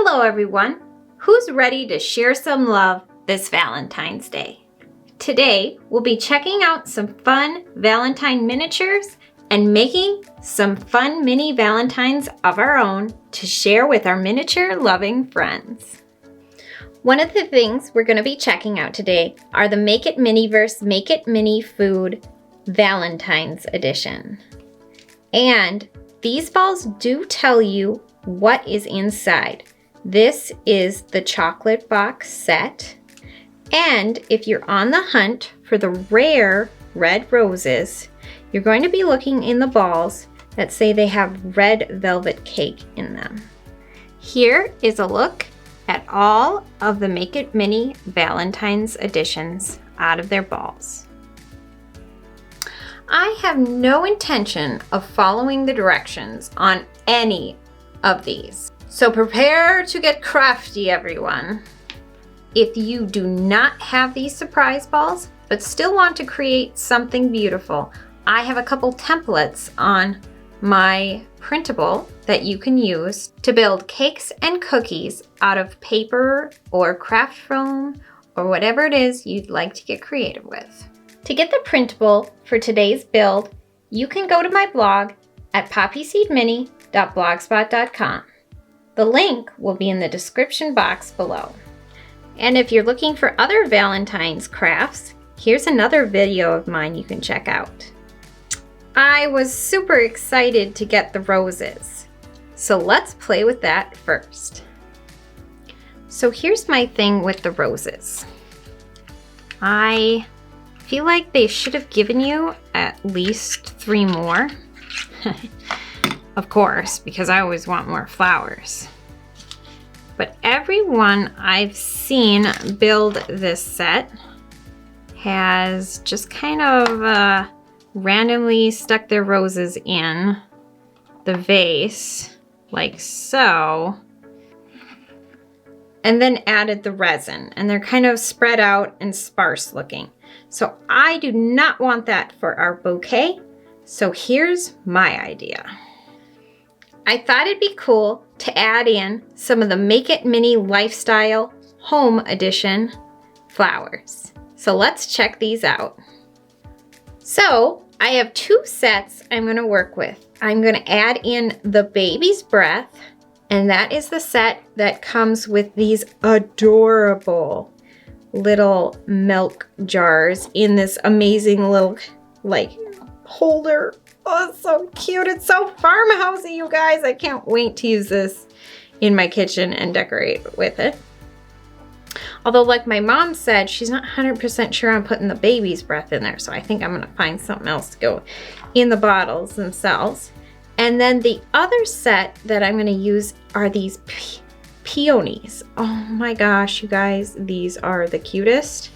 Hello everyone! Who's ready to share some love this Valentine's Day? Today we'll be checking out some fun Valentine miniatures and making some fun mini Valentines of our own to share with our miniature loving friends. One of the things we're going to be checking out today are the Make It Miniverse Make It Mini Food Valentine's Edition. And these balls do tell you what is inside. This is the chocolate box set. And if you're on the hunt for the rare red roses, you're going to be looking in the balls that say they have red velvet cake in them. Here is a look at all of the Make It Mini Valentine's editions out of their balls. I have no intention of following the directions on any of these. So prepare to get crafty, everyone. If you do not have these surprise balls, but still want to create something beautiful, I have a couple templates on my printable that you can use to build cakes and cookies out of paper or craft foam or whatever it is you'd like to get creative with. To get the printable for today's build, you can go to my blog at poppyseedmini.blogspot.com. The link will be in the description box below. And if you're looking for other Valentine's crafts, here's another video of mine you can check out. I was super excited to get the roses, so let's play with that first. So here's my thing with the roses. I feel like they should have given you at least 3 more. Of course, because I always want more flowers. But everyone I've seen build this set has just kind of randomly stuck their roses in the vase, like so, and then added the resin, and they're kind of spread out and sparse looking. So I do not want that for our bouquet, so here's my idea. I thought it'd be cool to add in some of the Make It Mini Lifestyle Home Edition flowers. So let's check these out. So I have 2 sets I'm going to work with. I'm going to add in the Baby's Breath, and that is the set that comes with these adorable little milk jars in this amazing little like holder. Oh, it's so cute. It's so farmhousey, you guys. I can't wait to use this in my kitchen and decorate with it. Although, like my mom said, she's not 100% sure on putting the Baby's Breath in there, so I think I'm going to find something else to go in the bottles themselves. And then the other set that I'm going to use are these peonies. Oh my gosh, you guys, these are the cutest.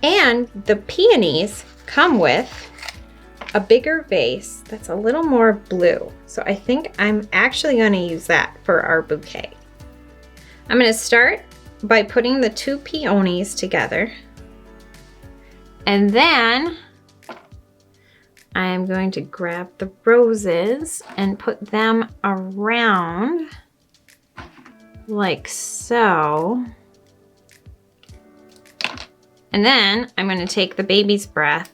And the peonies come with a bigger vase that's a little more blue. So I think I'm actually going to use that for our bouquet. I'm going to start by putting the 2 peonies together. And then I'm going to grab the roses and put them around like so. And then I'm going to take the Baby's Breath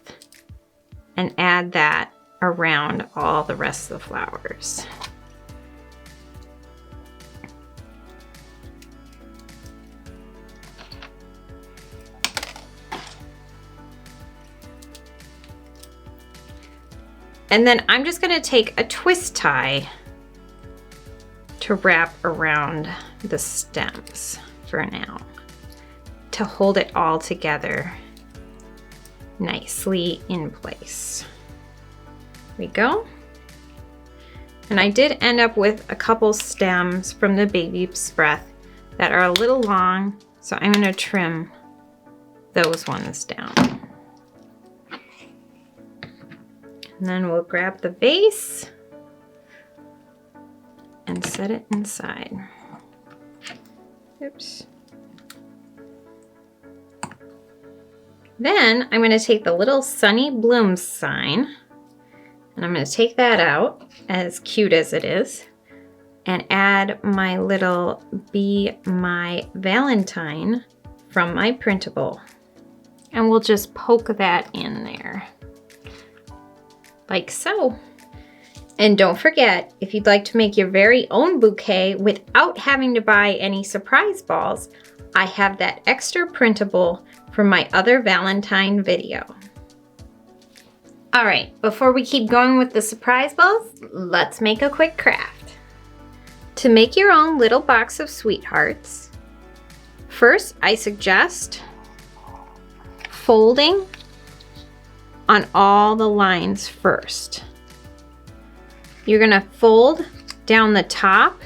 and add that around all the rest of the flowers. And then I'm just going to take a twist tie to wrap around the stems for now to hold it all together nicely in place. There we go. And I did end up with a couple stems from the Baby's Breath that are a little long, so I'm going to trim those ones down. And then we'll grab the vase and set it inside. Oops. Then I'm going to take the little Sunny Blooms sign, and I'm going to take that out, as cute as it is. and add my little Be My Valentine from my printable. And we'll just poke that in there, like so. And don't forget, if you'd like to make your very own bouquet without having to buy any surprise balls, I have that extra printable from my other Valentine video. All right, before we keep going with the surprise balls, let's make a quick craft. To make your own little box of sweethearts, first I suggest folding on all the lines first. You're gonna fold down the top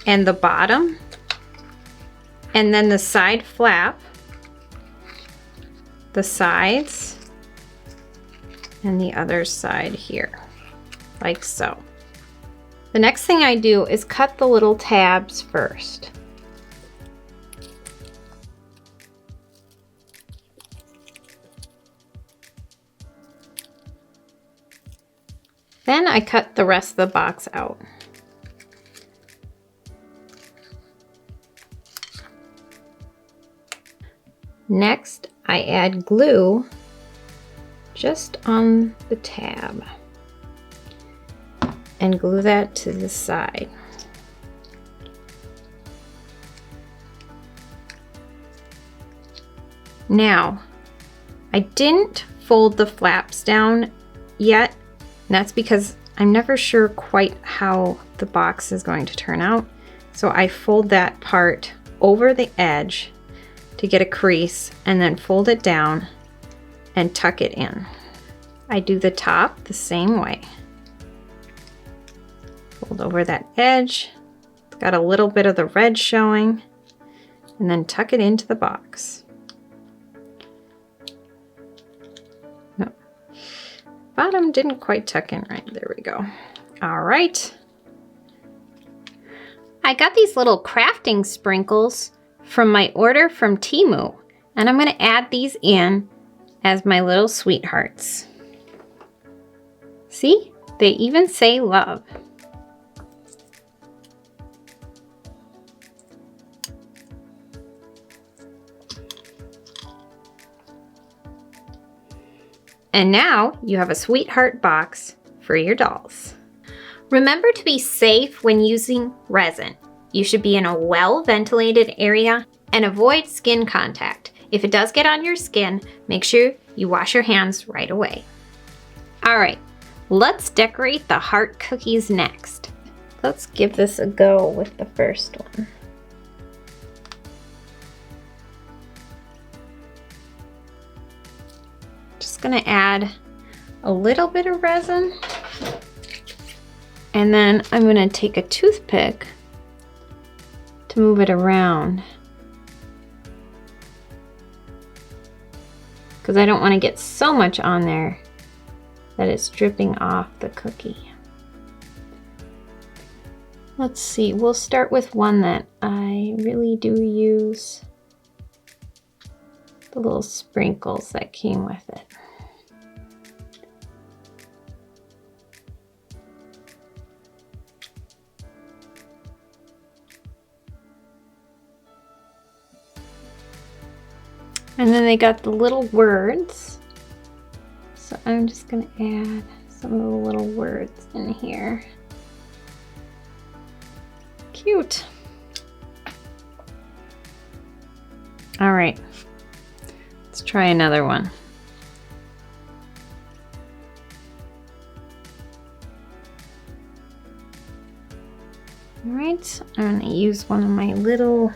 and the bottom, and then the side flap, the sides, and the other side here, like so. The next thing I do is cut the little tabs first. Then I cut the rest of the box out. Next, I add glue just on the tab and glue that to the side. Now, I didn't fold the flaps down yet, and that's because I'm never sure quite how the box is going to turn out. So I fold that part over the edge to get a crease and then fold it down and tuck it in. I do the top the same way. Fold over that edge. It's got a little bit of the red showing, and then tuck it into the box. No, bottom didn't quite tuck in right. There we go. All right. I got these little crafting sprinkles from my order from Temu, and I'm going to add these in as my little sweethearts. See? They even say love. And now you have a sweetheart box for your dolls. Remember to be safe when using resin. You should be in a well-ventilated area and avoid skin contact. If it does get on your skin, make sure you wash your hands right away. All right, let's decorate the heart cookies next. Let's give this a go with the first one. Just gonna add a little bit of resin, and then I'm gonna take a toothpick to move it around, because I don't want to get so much on there that it's dripping off the cookie. Let's see, we'll start with one that I really do use the little sprinkles that came with it. And then they got the little words. So I'm just gonna add some of the little words in here. Cute. All right, let's try another one. All right, I'm gonna use one of my little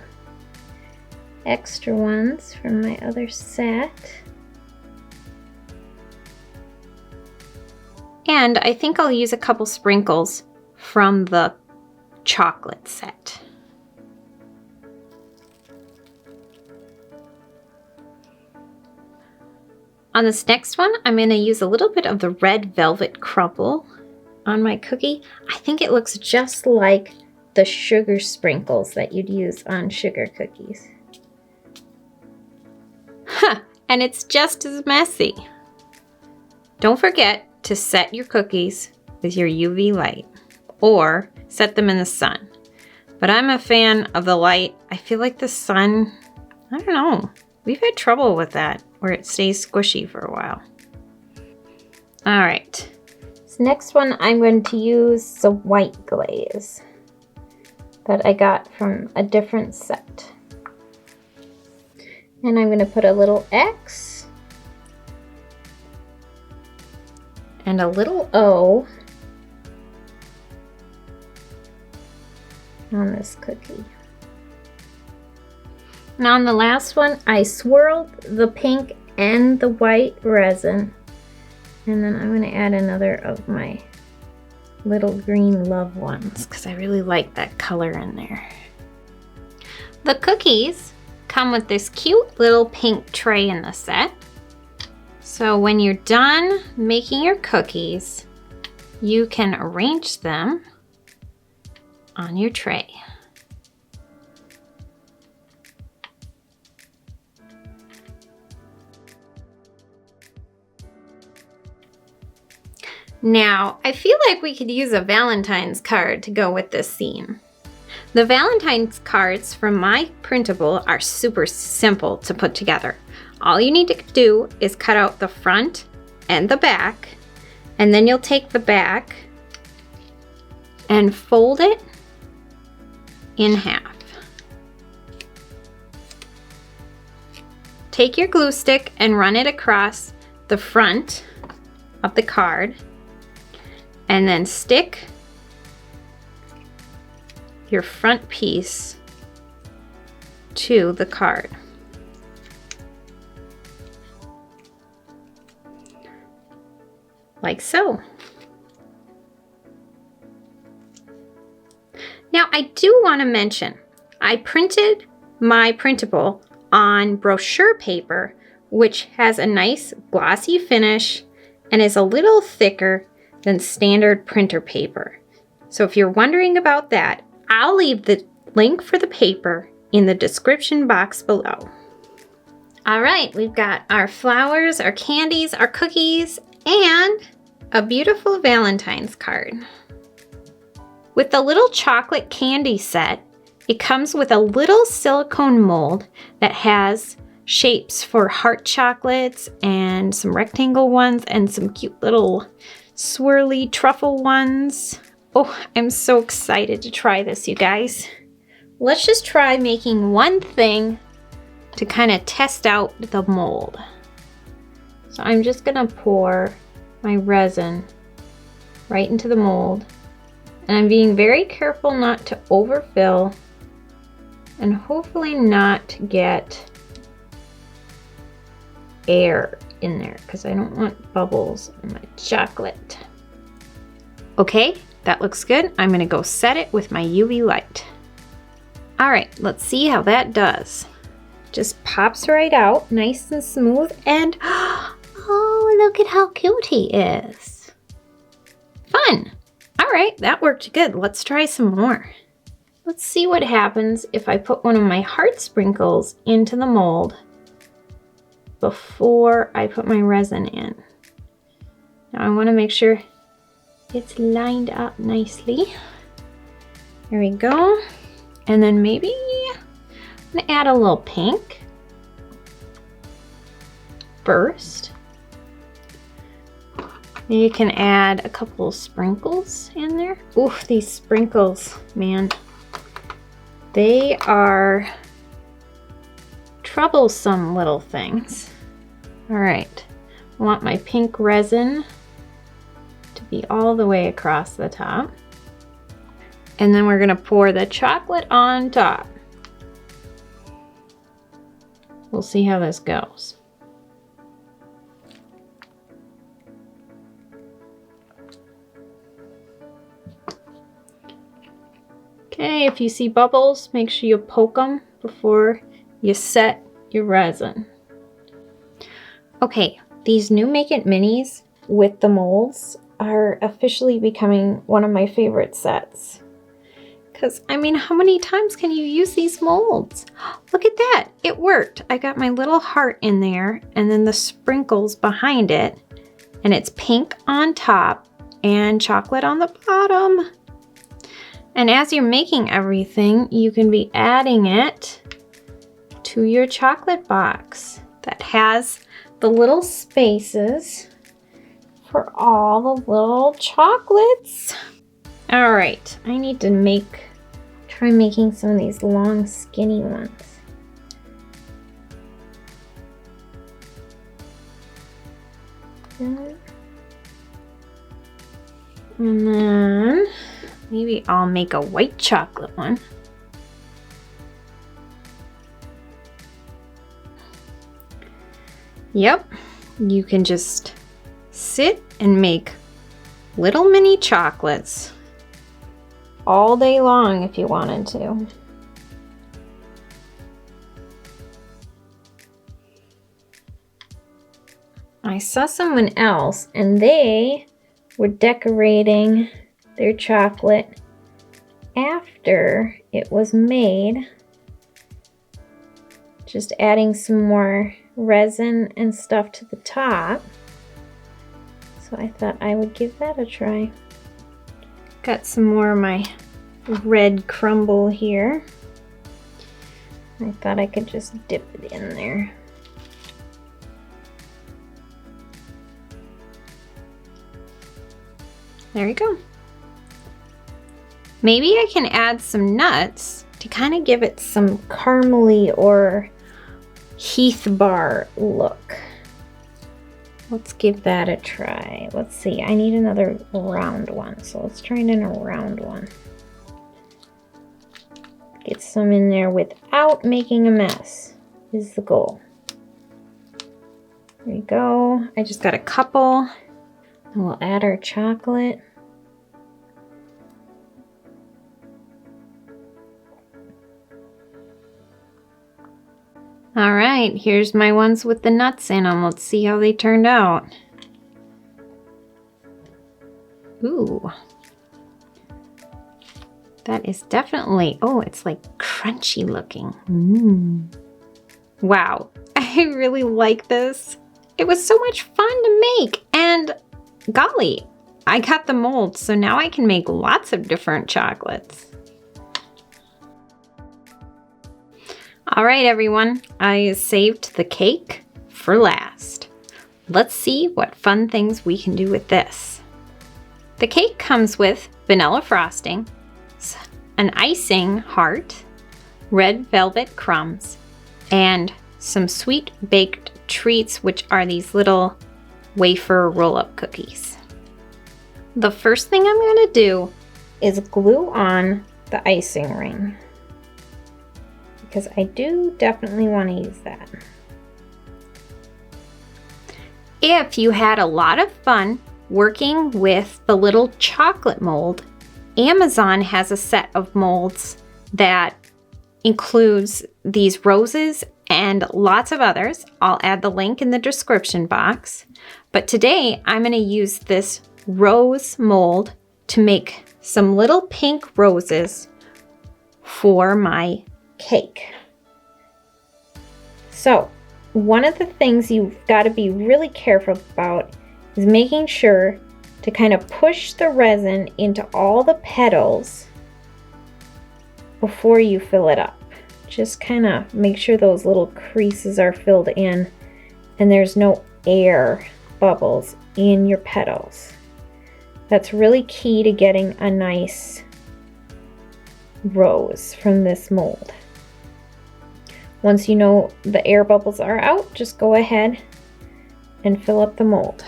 extra ones from my other set. And I think I'll use a couple sprinkles from the chocolate set. On this next one, I'm going to use a little bit of the red velvet crumble on my cookie. I think it looks just like the sugar sprinkles that you'd use on sugar cookies. Huh, and it's just as messy. Don't forget to set your cookies with your UV light, or set them in the sun. But I'm a fan of the light. I feel like the sun, I don't know. We've had trouble with that where it stays squishy for a while. All right. This next one I'm going to use the white glaze that I got from a different set. And I'm going to put a little X and a little O on this cookie. Now on the last one, I swirled the pink and the white resin, and then I'm going to add another of my little green love ones because I really like that color in there. The cookies come with this cute little pink tray in the set. So when you're done making your cookies, you can arrange them on your tray. Now, I feel like we could use a Valentine's card to go with this theme. The Valentine's cards from my printable are super simple to put together. All you need to do is cut out the front and the back, and then you'll take the back and fold it in half. Take your glue stick and run it across the front of the card, and then stick your front piece to the card. Like so. Now I do want to mention, I printed my printable on brochure paper, which has a nice glossy finish and is a little thicker than standard printer paper. So if you're wondering about that, I'll leave the link for the paper in the description box below. All right, we've got our flowers, our candies, our cookies, and a beautiful Valentine's card. With the little chocolate candy set, it comes with a little silicone mold that has shapes for heart chocolates and some rectangle ones and some cute little swirly truffle ones. Oh, I'm so excited to try this, you guys. Let's just try making one thing to kind of test out the mold. So I'm just gonna pour my resin right into the mold, and I'm being very careful not to overfill and hopefully not get air in there because I don't want bubbles in my chocolate. Okay, that looks good. I'm gonna go set it with my UV light. All right, let's see how that does. Just pops right out, nice and smooth, and oh, look at how cute he is. Fun. All right, that worked good. Let's try some more. Let's see what happens if I put one of my heart sprinkles into the mold before I put my resin in. Now I want to make sure it's lined up nicely. There we go. And then maybe I'm gonna add a little pink first. You can add a couple of sprinkles in there. Ooh, these sprinkles, man. They are troublesome little things. All right, I want my pink resin to be all the way across the top. And then we're gonna pour the chocolate on top. We'll see how this goes. Okay, if you see bubbles, make sure you poke them before you set your resin. Okay, these new Make It Minis with the molds are officially becoming one of my favorite sets. Because, I mean, how many times can you use these molds? Look at that, it worked. I got my little heart in there and then the sprinkles behind it, and it's pink on top and chocolate on the bottom. And as you're making everything, you can be adding it to your chocolate box that has the little spaces for all the little chocolates. All right, I need to try making some of these long, skinny ones. And then maybe I'll make a white chocolate one. Yep, you can just sit and make little mini chocolates all day long if you wanted to. I saw someone else and they were decorating their chocolate after it was made. Just adding some more resin and stuff to the top. So I thought I would give that a try. Got some more of my red crumble here. I thought I could just dip it in there. There we go. Maybe I can add some nuts to kind of give it some caramely or Heath bar look. Let's give that a try. Let's see, I need another round one, so let's try it in a round one. Get some in there without making a mess is the goal. There we go. I just got a couple. And we'll add our chocolate. All right, here's my ones with the nuts in them. Let's see how they turned out. Ooh. That is definitely, oh, it's like crunchy looking. Wow, I really like this. It was so much fun to make, and golly, I got the mold, so now I can make lots of different chocolates. All right, everyone, I saved the cake for last. Let's see what fun things we can do with this. The cake comes with vanilla frosting, an icing heart, red velvet crumbs, and some sweet baked treats, which are these little wafer roll-up cookies. The first thing I'm going to do is glue on the icing ring, because I do definitely want to use that. If you had a lot of fun working with the little chocolate mold, Amazon has a set of molds that includes these roses and lots of others. I'll add the link in the description box. But today I'm going to use this rose mold to make some little pink roses for my cake. So one of the things you've got to be really careful about is making sure to kind of push the resin into all the petals before you fill it up. Just kind of make sure those little creases are filled in and there's no air bubbles in your petals. That's really key to getting a nice rose from this mold. Once you know the air bubbles are out, just go ahead and fill up the mold.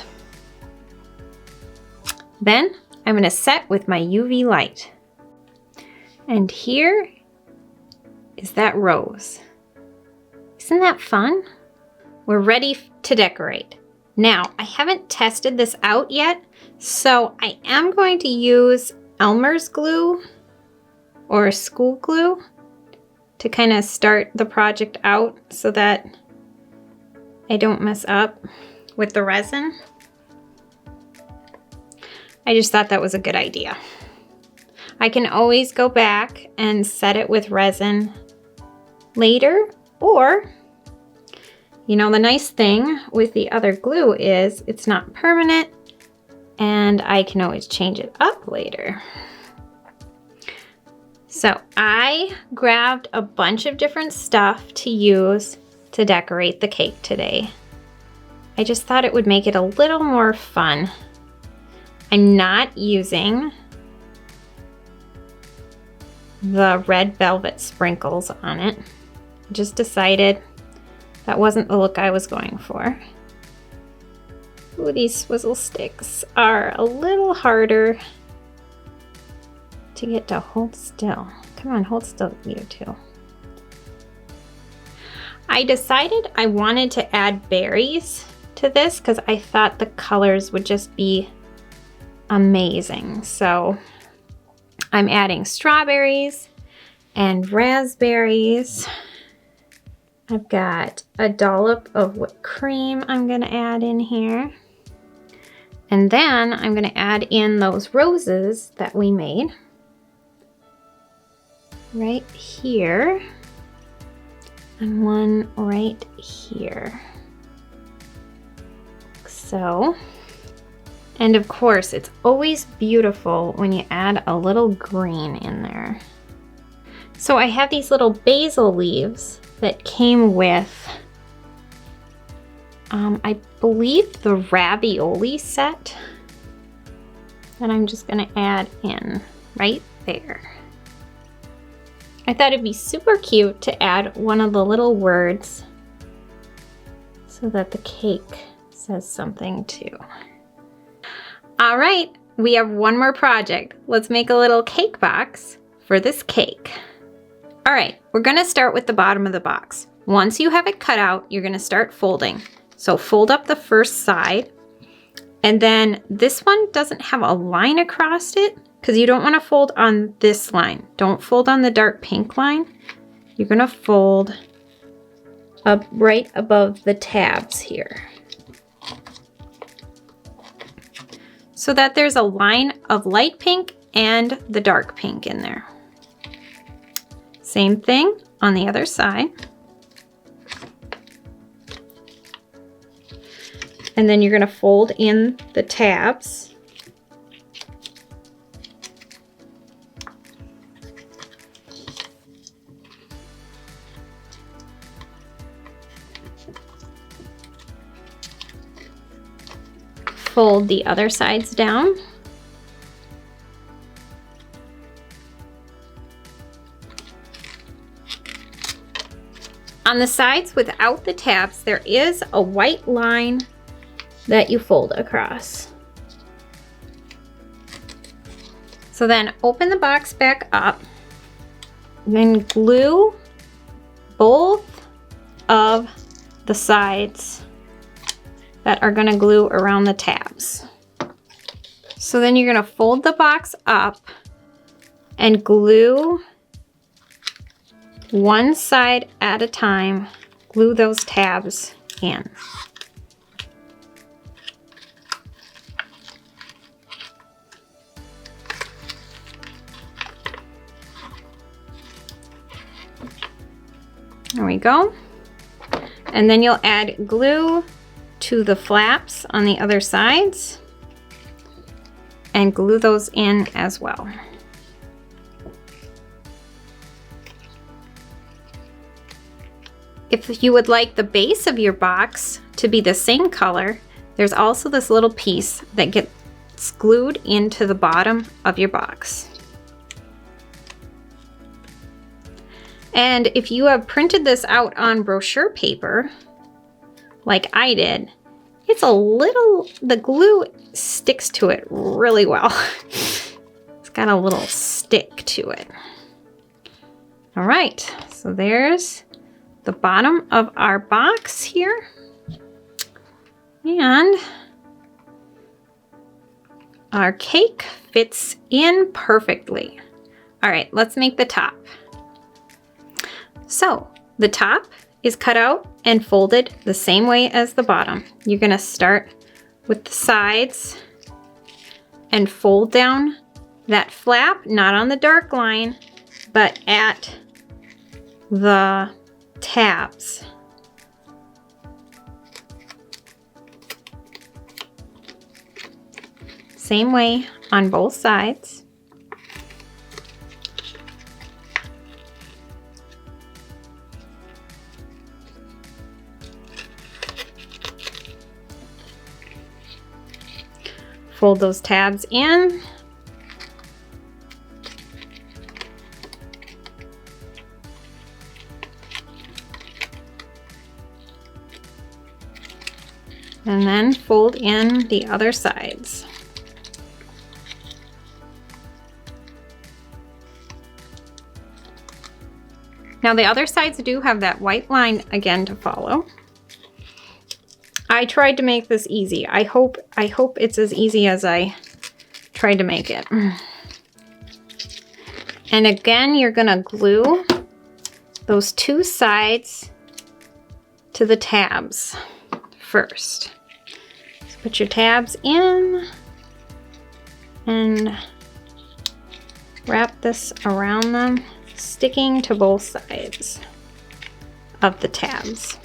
Then I'm going to set with my UV light. And here is that rose. Isn't that fun? We're ready to decorate. Now, I haven't tested this out yet, so I am going to use Elmer's glue or school glue to kind of start the project out so that I don't mess up with the resin. I just thought that was a good idea. I can always go back and set it with resin later, or, you know, the nice thing with the other glue is it's not permanent and I can always change it up later. So I grabbed a bunch of different stuff to use to decorate the cake today. I just thought it would make it a little more fun. I'm not using the red velvet sprinkles on it. I just decided that wasn't the look I was going for. Ooh, these swizzle sticks are a little harder to get to hold still. Come on, hold still, you two. I decided I wanted to add berries to this because I thought the colors would just be amazing. So I'm adding strawberries and raspberries. I've got a dollop of whipped cream I'm gonna add in here. And then I'm gonna add in those roses that we made right here and one right here. So, and of course, it's always beautiful when you add a little green in there. So I have these little basil leaves that came with, I believe, the ravioli set that I'm just gonna add in right there. I thought it'd be super cute to add one of the little words so that the cake says something too. All right, we have one more project. Let's make a little cake box for this cake. All right, we're gonna start with the bottom of the box. Once you have it cut out, you're gonna start folding. So fold up the first side, and then this one doesn't have a line across it because you don't wanna fold on this line. Don't fold on the dark pink line. You're gonna fold up right above the tabs here, so that there's a line of light pink and the dark pink in there. Same thing on the other side. And then you're gonna fold in the tabs. Fold the other sides down. On the sides without the tabs, there is a white line that you fold across. So then open the box back up, then glue both of the sides that are gonna glue around the tabs. So then you're gonna fold the box up and glue one side at a time, glue those tabs in. There we go. And then you'll add glue to the flaps on the other sides and glue those in as well. If you would like the base of your box to be the same color, there's also this little piece that gets glued into the bottom of your box. And if you have printed this out on brochure paper, like I did, it's a little, the glue sticks to it really well. It's got a little stick to it. All right, so there's the bottom of our box here. And our cake fits in perfectly. All right, let's make the top. So the top is cut out and folded the same way as the bottom. You're gonna start with the sides and fold down that flap, not on the dark line, but at the tabs. Same way on both sides. fold those tabs in. And then fold in the other sides. Now the other sides do have that white line again to follow. I tried to make this easy. I hope it's as easy as I tried to make it. And again, you're gonna glue those two sides to the tabs first. So put your tabs in and wrap this around them, sticking to both sides of the tabs.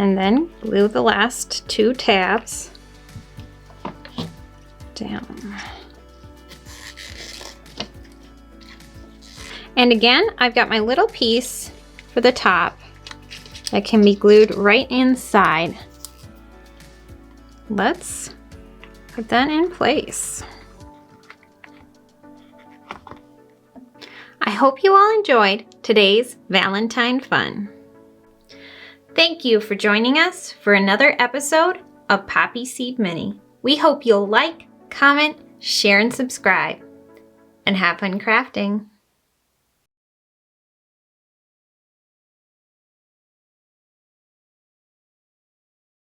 And then glue the last two tabs down. And again, I've got my little piece for the top that can be glued right inside. Let's put that in place. I hope you all enjoyed today's Valentine fun. Thank you for joining us for another episode of Poppy Seed Mini. We hope you'll like, comment, share, and subscribe. And have fun crafting.